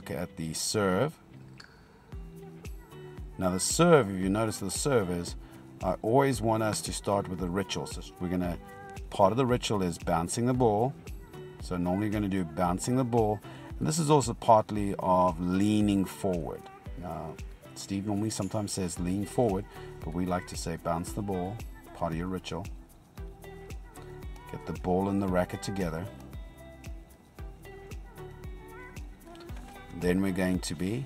look at the serve. Now the serve, if you notice the serve is, I always want us to start with the ritual. So part of the ritual is bouncing the ball. So normally you're going to do bouncing the ball. And this is also partly of leaning forward. Steve normally sometimes says lean forward, but we like to say bounce the ball, part of your ritual. Get the ball and the racket together. Then we're going to be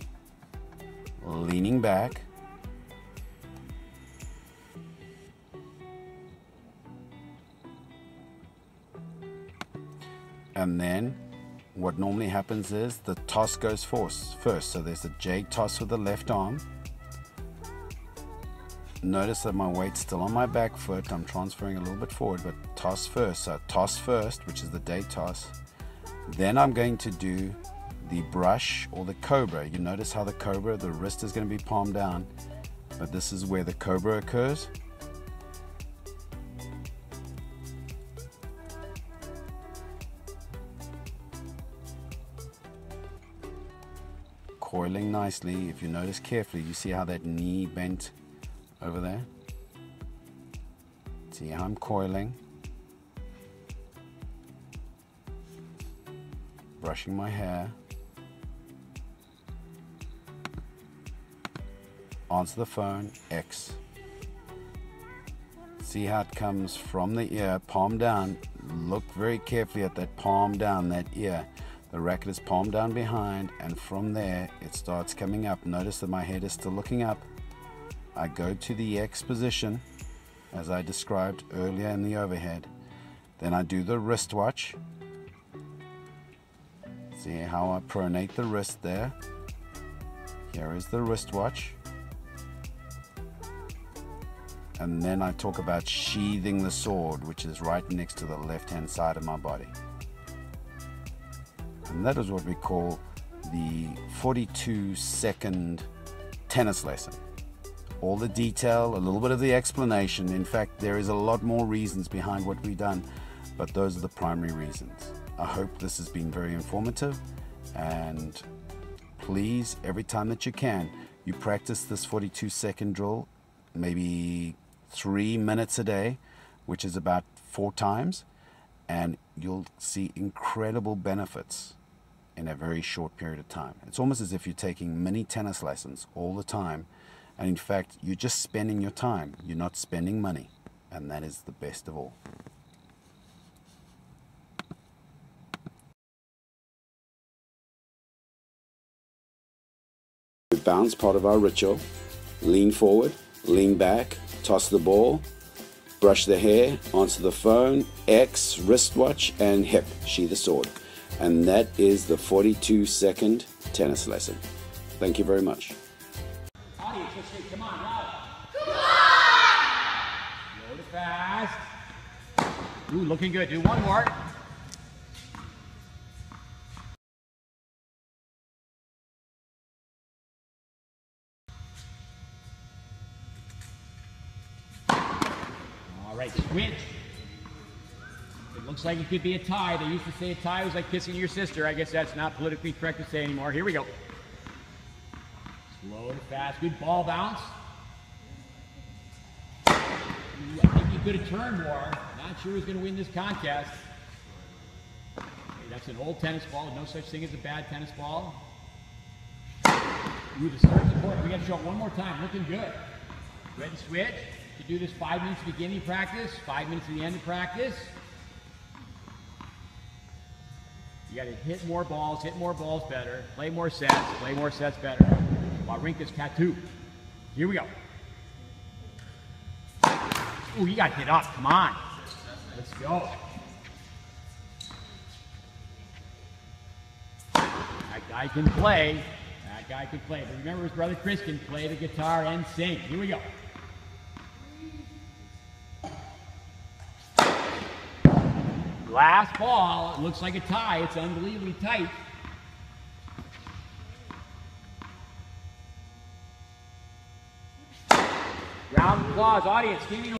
leaning back. And then what normally happens is the toss goes first. So there's a jade toss with the left arm. Notice that my weight's still on my back foot. I'm transferring a little bit forward, but toss first. So toss first, which is the jade toss. Then I'm going to do the brush or the cobra. You notice how the cobra, the wrist is going to be palm down, but this is where the cobra occurs. Coiling nicely. If you notice carefully, you see how that knee bent over there? See how I'm coiling? Brushing my hair. Answer the phone, X. See how it comes from the ear, palm down. Look very carefully at that palm down, that ear. The racket is palm down behind, and from there it starts coming up. Notice that my head is still looking up. I go to the X position as I described earlier in the overhead. Then I do the wristwatch. See how I pronate the wrist there. Here is the wristwatch. And then I talk about sheathing the sword, which is right next to the left-hand side of my body. And that is what we call the 42-second tennis lesson. All the detail, a little bit of the explanation. In fact, there is a lot more reasons behind what we've done, but those are the primary reasons. I hope this has been very informative, and please, every time that you can, you practice this 42-second drill, maybe 3 minutes a day, which is about 4 times, and you'll see incredible benefits in a very short period of time. It's almost as if you're taking mini tennis lessons all the time, and in fact you're just spending your time. You're not spending money, and that is the best of all. Bounce, part of our ritual. Lean forward, lean back, toss the ball, brush the hair, answer the phone, X, wristwatch, and hip, sheath the sword. And that is the 42-second tennis lesson. Thank you very much. Audience, let's say, come on, loud. Come on! Slow to fast. Ooh, looking good. Do one more. All right, switch. It looks like it could be a tie. They used to say a tie was like kissing your sister. I guess that's not politically correct to say anymore. Here we go. Slow and fast. Good ball bounce. I think you could have turned more. Not sure who's going to win this contest. Okay, that's an old tennis ball. No such thing as a bad tennis ball. Ooh, the start's important. We got to show it one more time. Looking good. Ready to switch. To do this 5 minutes beginning practice, 5 minutes at the end of practice. You got to hit more balls better, play more sets better. Wawrinka's tattoo. Here we go. Ooh, you got to hit up, come on. Let's go. That guy can play. But remember his brother Chris can play the guitar and sing. Here we go. Last ball, it looks like a tie. It's unbelievably tight. Round of applause, audience. Give me